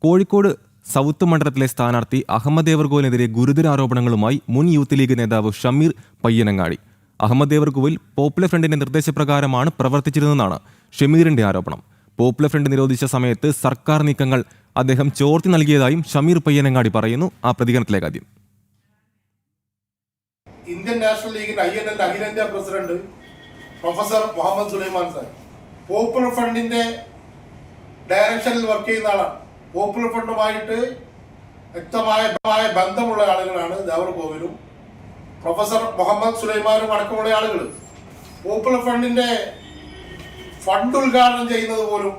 Kozhikode south മണ്ഡലത്തിലെ സ്ഥാനാർത്ഥി അഹമ്മദ് ദേവർകോവിലിനെതിരെ ഗുരുതര ആരോപണങ്ങളുമായി മുൻ യൂത്ത് ലീഗ് നേതാവ് ഷമീർ പയ്യനങ്ങാടി. അഹമ്മദ് ദേവർകോവിൽ പോപ്പുലർ ഫ്രണ്ടിന്റെ നിർദ്ദേശപ്രകാരമാണ് പ്രവർത്തിച്ചിരുന്നതെന്നാണ് ഷമീറിന്റെ ആരോപണം. പോപ്പുലർ ഫ്രണ്ട് നിരോധിച്ച സമയത്ത് സർക്കാർ നീക്കങ്ങൾ അദ്ദേഹം ചോർത്തി നൽകിയതായും ഷമീർ പയ്യനങ്ങാടി പറയുന്നു. ആ പ്രതികരണത്തിലേക്ക് ആദ്യം. ഇന്ത്യൻ നാഷണൽ ലീഗിന്റെ INL അഖിലേന്ത്യാ president professor Muhammad Sulaiman sir popular ഫ്രണ്ടിന്റെ ഡയറക്ഷനിൽ വർക്ക് ചെയ്യുന്ന ആളാണ്. പോപ്പുലർ ഫ്രണ്ടുമായിട്ട് വ്യക്തമായ ബന്ധമുള്ള ആളുകളാണ് ദേവർകോവിലും പ്രൊഫസർ മുഹമ്മദ് സുലൈമാനും അടക്കമുള്ള ആളുകൾ. പോപ്പുലർ ഫ്രണ്ടിന്റെ ഫണ്ട് ഉദ്ഘാടനം ചെയ്യുന്നത് പോലും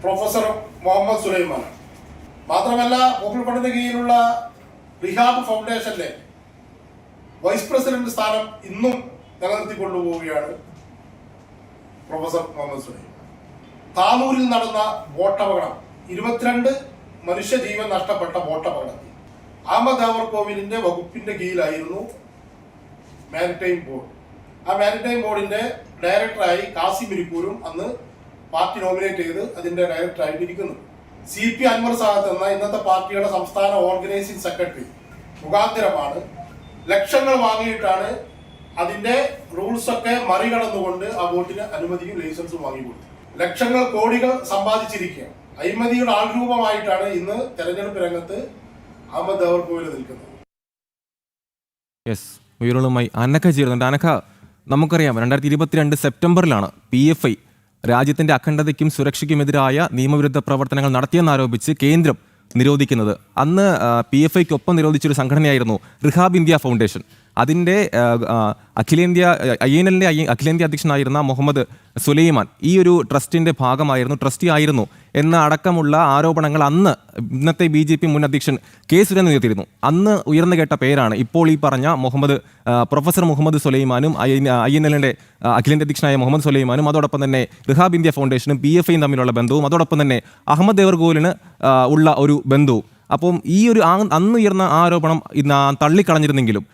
പ്രൊഫസർ മുഹമ്മദ് സുലൈമാനാണ്. മാത്രമല്ല, പോപ്പുലർ ഫ്രണ്ടിന്റെ കീഴിലുള്ള റിഹാബ് ഫൗണ്ടേഷനിലെ വൈസ് പ്രസിഡന്റ് സ്ഥാനം ഇന്നും നിലനിർത്തിക്കൊണ്ടുപോവുകയാണ് പ്രൊഫസർ മുഹമ്മദ് സുലൈമാൻ. താനൂരിൽ നടന്ന ബോട്ടപകടം, 22 മനുഷ്യജീവൻ നഷ്ടപ്പെട്ട ബോട്ടപകടത്തിൽ അഹമ്മദ് ദേവർകോവിലിന്റെ വകുപ്പിന്റെ കീഴിലായിരുന്നു മാരിടൈം ബോർഡ്. ആ മാരിടൈം ബോർഡിന്റെ ഡയറക്ടറായി കാസിം ഇരിക്കൂരും അന്ന് പാർട്ടി നോമിനേറ്റ് ചെയ്ത് അതിന്റെ ഡയറക്ടറായിട്ട് ഇരിക്കുന്നു. CP അൻവർ സാദത്ത് എന്ന ഇന്നത്തെ പാർട്ടിയുടെ സംസ്ഥാന ഓർഗനൈസിംഗ് സെക്രട്ടറി മുഖാന്തരമാണ് ലക്ഷങ്ങൾ വാങ്ങിയിട്ടാണ് അതിന്റെ റൂൾസ് ഒക്കെ മറികടന്നുകൊണ്ട് ആ ബോട്ടിന് അനുമതിയും ലൈസൻസും വാങ്ങിക്കൊടുത്തു. ലക്ഷങ്ങൾ കോടികൾ സമ്പാദിച്ചിരിക്കുക അഴിമതിയുടെ ആൾരൂപമായിട്ടാണ് ഇന്ന് തെരഞ്ഞെടുപ്പ് രംഗത്ത് അഹമ്മദ് ദേവർകോവിൽ നിൽക്കുന്നത്. ഉയർന്നുമായി അനക്ക ചേരുന്നുണ്ട്. അനക്ക, നമുക്കറിയാം 2022 സെപ്റ്റംബറിലാണ് PFI രാജ്യത്തിന്റെ അഖണ്ഡതയ്ക്കും സുരക്ഷയ്ക്കുമെതിരായ നിയമവിരുദ്ധ പ്രവർത്തനങ്ങൾ നടത്തിയെന്നാരോപിച്ച് കേന്ദ്രം നിരോധിക്കുന്നത്. അന്ന് PFIക്കൊപ്പം നിരോധിച്ചൊരു സംഘടനയായിരുന്നു റിഹാബ് ഇന്ത്യ ഫൗണ്ടേഷൻ. അതിൻ്റെ INL അഖിലേന്ത്യാ അധ്യക്ഷനായിരുന്ന മുഹമ്മദ് സുലൈമാൻ ഈ ഒരു ട്രസ്റ്റിൻ്റെ ഭാഗമായിരുന്നു, ട്രസ്റ്റി ആയിരുന്നു എന്ന അടക്കമുള്ള ആരോപണങ്ങൾ അന്ന് ഇന്നത്തെ BJP മുൻ അധ്യക്ഷൻ K. സുരേന്ദ്രൻ ഉയർത്തിയിരുന്നു. അന്ന് ഉയർന്നു കേട്ട പേരാണ് ഇപ്പോൾ ഈ പറഞ്ഞ പ്രൊഫസർ മുഹമ്മദ് സുലൈമാനും INLന്റെ അഖിലേന്ത്യാ അധ്യക്ഷനായ മുഹമ്മദ് സുലൈമാനും അതോടൊപ്പം തന്നെ റിഹാബ് ഇന്ത്യ ഫൗണ്ടേഷനും PFIയും തമ്മിലുള്ള ബന്ധവും അതോടൊപ്പം തന്നെ അഹമ്മദ് ദേവർകോവിലിന് ഉള്ള ഒരു ബന്ധവും. അപ്പം ഈ ഒരു അന്ന് ഉയർന്ന ആരോപണം ഇന്ന് തള്ളിക്കളഞ്ഞിരുന്നെങ്കിലും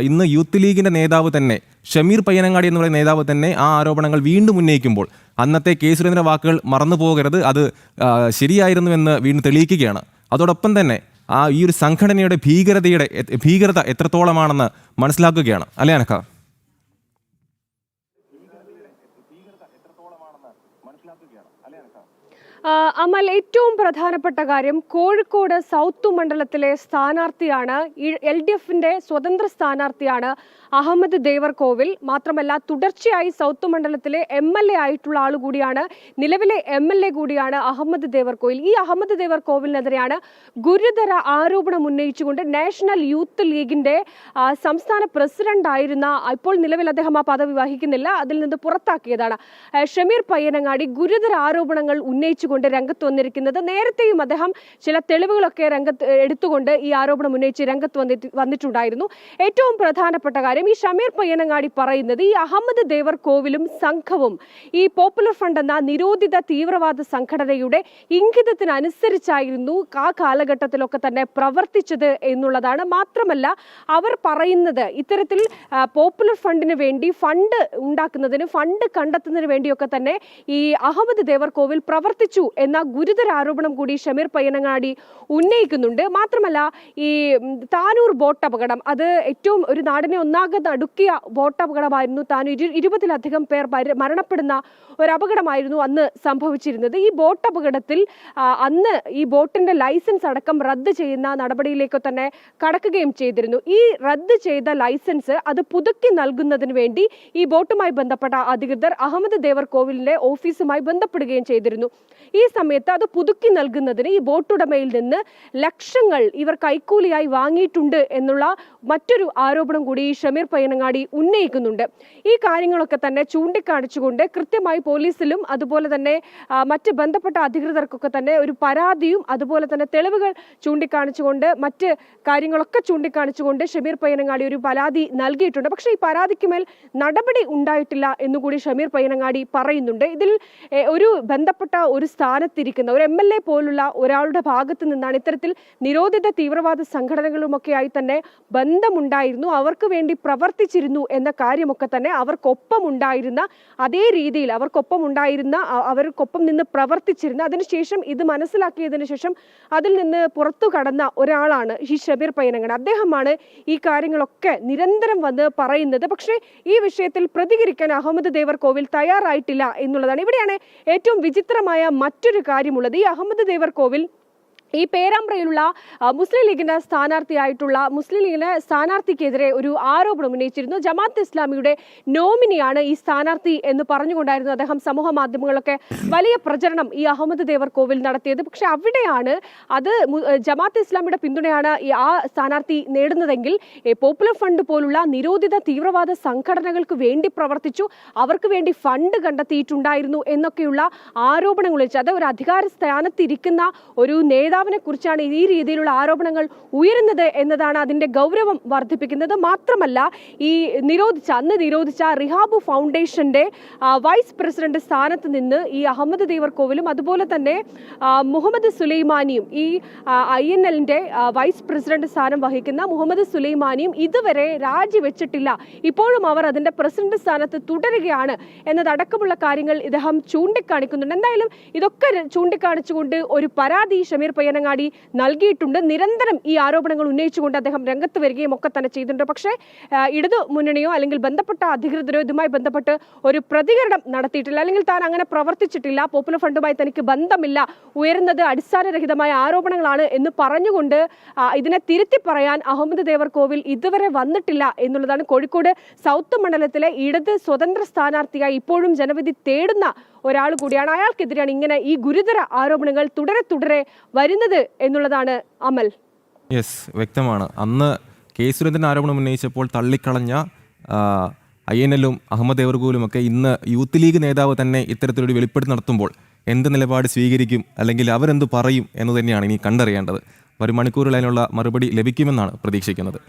ഇന്ന് യൂത്ത് ലീഗിന്റെ നേതാവ് തന്നെ ഷമീർ പയ്യനങ്ങാടി എന്ന് പറയുന്ന നേതാവ് തന്നെ ആ ആരോപണങ്ങൾ വീണ്ടും ഉന്നയിക്കുമ്പോൾ അന്നത്തെ K. സുരേന്ദ്രന്റെ വാക്കുകൾ മറന്നു പോകരുത്, അത് ശരിയായിരുന്നുവെന്ന് വീണ്ടും തെളിയിക്കുകയാണ്. അതോടൊപ്പം തന്നെ ഈ ഒരു സംഘടനയുടെ ഭീകരത എത്രത്തോളമാണെന്ന് മനസ്സിലാക്കുകയാണ്. അല്ലേ അനക്ക? അമൽ, ഏറ്റവും പ്രധാനപ്പെട്ട കാര്യം കോഴിക്കോട് സൗത്ത് മണ്ഡലത്തിലെ സ്ഥാനാർത്ഥിയാണ്, LDFന്റെ സ്വതന്ത്ര സ്ഥാനാർത്ഥിയാണ് അഹമ്മദ് ദേവർകോവിൽ. മാത്രമല്ല, തുടർച്ചയായി സൗത്ത് മണ്ഡലത്തിലെ MLA ആയിട്ടുള്ള ആൾ കൂടിയാണ്, നിലവിലെ MLA കൂടിയാണ് അഹമ്മദ് ദേവർകോവിൽ. ഈ അഹമ്മദ് ദേവർകോവിലിനെതിരെയാണ് ഗുരുതര ആരോപണം ഉന്നയിച്ചുകൊണ്ട് നാഷണൽ യൂത്ത് ലീഗിന്റെ സംസ്ഥാന പ്രസിഡന്റ് ആയിരുന്ന, ഇപ്പോൾ നിലവിൽ അദ്ദേഹം ആ പദവി വഹിക്കുന്നില്ല, അതിൽ നിന്ന് പുറത്താക്കിയതാണ് ഷമീർ പയ്യനങ്ങാടി ഗുരുതര ആരോപണങ്ങൾ ഉന്നയിച്ചു രംഗത്ത് വന്നിരിക്കുന്നത്. നേരത്തെയും അദ്ദേഹം ചില തെളിവുകളൊക്കെ എടുത്തുകൊണ്ട് ഈ ആരോപണം ഉന്നയിച്ച് രംഗത്ത് വന്നിട്ടുണ്ടായിരുന്നു. ഏറ്റവും പ്രധാനപ്പെട്ട കാര്യം, ഈ ഷമീർ പയ്യനങ്ങാടി പറയുന്നത് ഈ അഹമ്മദ് ദേവർകോവിലും സംഘവും ഈ പോപ്പുലർ ഫ്രണ്ട് എന്ന നിരോധിത തീവ്രവാദ സംഘടനയുടെ ഇംഗിതത്തിനനുസരിച്ചായിരുന്നു ആ കാലഘട്ടത്തിലൊക്കെ തന്നെ പ്രവർത്തിച്ചത് എന്നുള്ളതാണ്. മാത്രമല്ല, അവർ പറയുന്നത് ഇത്തരത്തിൽ പോപ്പുലർ ഫ്രണ്ടിന് വേണ്ടി ഫണ്ട് ഉണ്ടാക്കുന്നതിന്, ഫണ്ട് കണ്ടെത്തുന്നതിന് വേണ്ടിയൊക്കെ തന്നെ ഈ അഹമ്മദ് ദേവർകോവിൽ പ്രവർത്തിച്ചു എന്ന ഗുരുതര ആരോപണം കൂടി ഷമീർ പയ്യനങ്ങാടി ഉന്നയിക്കുന്നുണ്ട്. മാത്രമല്ല, ഈ താനൂർ ബോട്ടപകടം, അത് ഏറ്റവും ഒരു നാടിനെ ഒന്നാകെ നടുക്കിയ ബോട്ടപകടമായിരുന്നു. താനൂർ 20-ലധികം പേർ മരണപ്പെടുന്ന ഒരു അപകടമായിരുന്നു അന്ന് സംഭവിച്ചിരുന്നത്. ഈ ബോട്ടപകടത്തിൽ അന്ന് ഈ ബോട്ടിന്റെ ലൈസൻസ് അടക്കം റദ്ദ് ചെയ്യുന്ന നടപടിയിലേക്ക് തന്നെ കടക്കുകയും ചെയ്തിരുന്നു. ഈ റദ്ദ് ചെയ്ത ലൈസൻസ് അത് പുതുക്കി നൽകുന്നതിന് വേണ്ടി ഈ ബോട്ടുമായി ബന്ധപ്പെട്ട അധികൃതർ അഹമ്മദ് ദേവർകോവിലിന്റെ ഓഫീസുമായി ബന്ധപ്പെടുകയും ചെയ്തിരുന്നു. ഈ സമയത്ത് അത് പുതുക്കി നൽകുന്നതിന് ഈ ബോട്ടുടമയിൽ നിന്ന് ലക്ഷങ്ങൾ ഇവർ കൈക്കൂലിയായി വാങ്ങിയിട്ടുണ്ട് എന്നുള്ള മറ്റൊരു ആരോപണം കൂടി ഈ ഷമീർ പയ്യനങ്ങാടി ഉന്നയിക്കുന്നുണ്ട്. ഈ കാര്യങ്ങളൊക്കെ തന്നെ ചൂണ്ടിക്കാണിച്ചുകൊണ്ട് കൃത്യമായി പോലീസിലും അതുപോലെ തന്നെ മറ്റ് ബന്ധപ്പെട്ട അധികൃതർക്കൊക്കെ തന്നെ ഒരു പരാതിയും അതുപോലെ തന്നെ തെളിവുകൾ ചൂണ്ടിക്കാണിച്ചുകൊണ്ട് മറ്റ് കാര്യങ്ങളൊക്കെ ചൂണ്ടിക്കാണിച്ചുകൊണ്ട് ഷമീർ പയ്യനങ്ങാടി ഒരു പരാതി നൽകിയിട്ടുണ്ട്. പക്ഷേ ഈ പരാതിക്ക് മേൽ നടപടി ഉണ്ടായിട്ടില്ല എന്നുകൂടി ഷമീർ പയ്യനങ്ങാടി പറയുന്നുണ്ട്. ഇതിൽ ഒരു ബന്ധപ്പെട്ട ഒരു സ്ഥാനത്തിരിക്കുന്ന ഒരു MLA പോലുള്ള ഒരാളുടെ ഭാഗത്ത് നിന്നാണ് ഇത്തരത്തിൽ നിരോധിത തീവ്രവാദ സംഘടനകളുമൊക്കെയായി തന്നെ ബന്ധമുണ്ടായിരുന്നു, അവർക്ക് വേണ്ടി പ്രവർത്തിച്ചിരുന്നു എന്ന കാര്യമൊക്കെ തന്നെ അവർക്കൊപ്പം ഉണ്ടായിരുന്ന അതേ രീതിയിൽ അവർക്കൊപ്പം നിന്ന് പ്രവർത്തിച്ചിരുന്ന, അതിനുശേഷം ഇത് മനസ്സിലാക്കിയതിനു ശേഷം അതിൽ നിന്ന് പുറത്തു കടന്ന ഒരാളാണ് ഈ ഷബീർ പയ്യനങ്ങാട്. അദ്ദേഹമാണ് ഈ കാര്യങ്ങളൊക്കെ നിരന്തരം വന്ന് പറയുന്നത്. പക്ഷേ ഈ വിഷയത്തിൽ പ്രതികരിക്കാൻ അഹമ്മദ് ദേവർകോവിൽ തയ്യാറായിട്ടില്ല എന്നുള്ളതാണ്. ഇവിടെയാണ് ഏറ്റവും വിചിത്രമായ മറ്റൊരു കാര്യമുള്ളത്. ഈ അഹമ്മദ് ദേവർകോവിൽ ഈ പേരാമ്പ്രയിലുള്ള മുസ്ലിം ലീഗിന്റെ സ്ഥാനാർത്ഥിക്കെതിരെ ഒരു ആരോപണം ഉന്നയിച്ചിരുന്നു. ജമാഅത്ത് ഇസ്ലാമിയുടെ നോമിനിയാണ് ഈ സ്ഥാനാർത്ഥി എന്ന് പറഞ്ഞുകൊണ്ടായിരുന്നു അദ്ദേഹം സമൂഹ മാധ്യമങ്ങളൊക്കെ വലിയ പ്രചരണം ഈ അഹമ്മദ് ദേവർകോവിൽ നടത്തിയത്. പക്ഷെ അവിടെയാണ് അത് ജമാഅത്ത് ഇസ്ലാമിയുടെ പിന്തുണയാണ് ആ സ്ഥാനാർത്ഥി നേടുന്നതെങ്കിൽ പോപ്പുലർ ഫണ്ട് പോലുള്ള നിരോധിത തീവ്രവാദ സംഘടനകൾക്ക് വേണ്ടി പ്രവർത്തിച്ചു, അവർക്ക് വേണ്ടി ഫണ്ട് കണ്ടെത്തിയിട്ടുണ്ടായിരുന്നു എന്നൊക്കെയുള്ള ആരോപണങ്ങൾ വെച്ച് അത് ഒരു അധികാര സ്ഥാനത്തിരിക്കുന്ന ഒരു നേതാവിനെ കുറിച്ചാണ് ഈ രീതിയിലുള്ള ആരോപണങ്ങൾ ഉയരുന്നത് എന്നതാണ് അതിന്റെ ഗൗരവം വർദ്ധിപ്പിക്കുന്നത്. മാത്രമല്ല, ഈ അന്ന് നിരോധിച്ച റിഹാബ് ഫൗണ്ടേഷന്റെ വൈസ് പ്രസിഡന്റ് സ്ഥാനത്ത് നിന്ന് ഈ അഹമ്മദ് ദേവർകോവിലും അതുപോലെ തന്നെ മുഹമ്മദ് സുലൈമാനിയും, ഈ INLന്റെ വൈസ് പ്രസിഡന്റ് സ്ഥാനം വഹിക്കുന്ന മുഹമ്മദ് സുലൈമാനിയും ഇതുവരെ രാജിവെച്ചിട്ടില്ല. ഇപ്പോഴും അവർ അതിന്റെ പ്രസിഡന്റ് സ്ഥാനത്ത് തുടരുകയാണ് എന്നതടക്കമുള്ള കാര്യങ്ങൾ ഇദ്ദേഹം ചൂണ്ടിക്കാണിക്കുന്നുണ്ട്. എന്തായാലും ഇതൊക്കെ ചൂണ്ടിക്കാണിച്ചുകൊണ്ട് ഒരു പരാതി ഷമീർ പയ്യനങ്ങാടി നൽകിയിട്ടുണ്ട്. നിരന്തരം ഈ ആരോപണങ്ങൾ ഉന്നയിച്ചുകൊണ്ട് അദ്ദേഹം രംഗത്ത് വരികയും ഒക്കെ തന്നെ ചെയ്തിട്ടുണ്ട്. പക്ഷേ ഇടതു മുന്നണിയോ അല്ലെങ്കിൽ ബന്ധപ്പെട്ട അധികൃതരോ ഇതുമായി ബന്ധപ്പെട്ട് ഒരു പ്രതികരണം നടത്തിയിട്ടില്ല, അല്ലെങ്കിൽ താൻ അങ്ങനെ പ്രവർത്തിച്ചിട്ടില്ല, പോപ്പുലർ ഫണ്ടുമായി തനിക്ക് ബന്ധമില്ല, ഉയരുന്നത് അടിസ്ഥാനരഹിതമായ ആരോപണങ്ങളാണ് എന്ന് പറഞ്ഞുകൊണ്ട് ഇതിനെ തിരുത്തി പറയാൻ അഹമ്മദ് ദേവർകോവിൽ ഇതുവരെ വന്നിട്ടില്ല എന്നുള്ളതാണ്. കോഴിക്കോട് സൗത്ത് മണ്ഡലത്തിലെ ഇടത് സ്വതന്ത്ര സ്ഥാനാർത്ഥിയായി ഇപ്പോഴും ജനവിധി തേടുന്ന ഒരാൾ കൂടിയാണ്. അയാൾക്കെതിരെയാണ് ഇങ്ങനെ ഈ ഗുരുതര ആരോപണങ്ങൾ തുടരെ വരുന്നത് എന്നുള്ളതാണ് അമൽ. യെസ്, വ്യക്തമാണ്. അന്ന് കെ സുരേന്ദ്രൻ ആരോപണം ഉന്നയിച്ചപ്പോൾ തള്ളിക്കളഞ്ഞ INLും അഹമ്മദ് ദേവർകോവിലും ഒക്കെ ഇന്ന് യൂത്ത് ലീഗ് നേതാവ് തന്നെ ഇത്തരത്തിലൊരു വെളിപ്പെടുത്തൽ നടത്തുമ്പോൾ എന്ത് നിലപാട് സ്വീകരിക്കും, അല്ലെങ്കിൽ അവരെന്ത് പറയും എന്ന് തന്നെയാണ് ഇനി കണ്ടറിയേണ്ടത്. വരും മണിക്കൂറിൽ അതിനുള്ള മറുപടി ലഭിക്കുമെന്നാണ് പ്രതീക്ഷിക്കുന്നത്.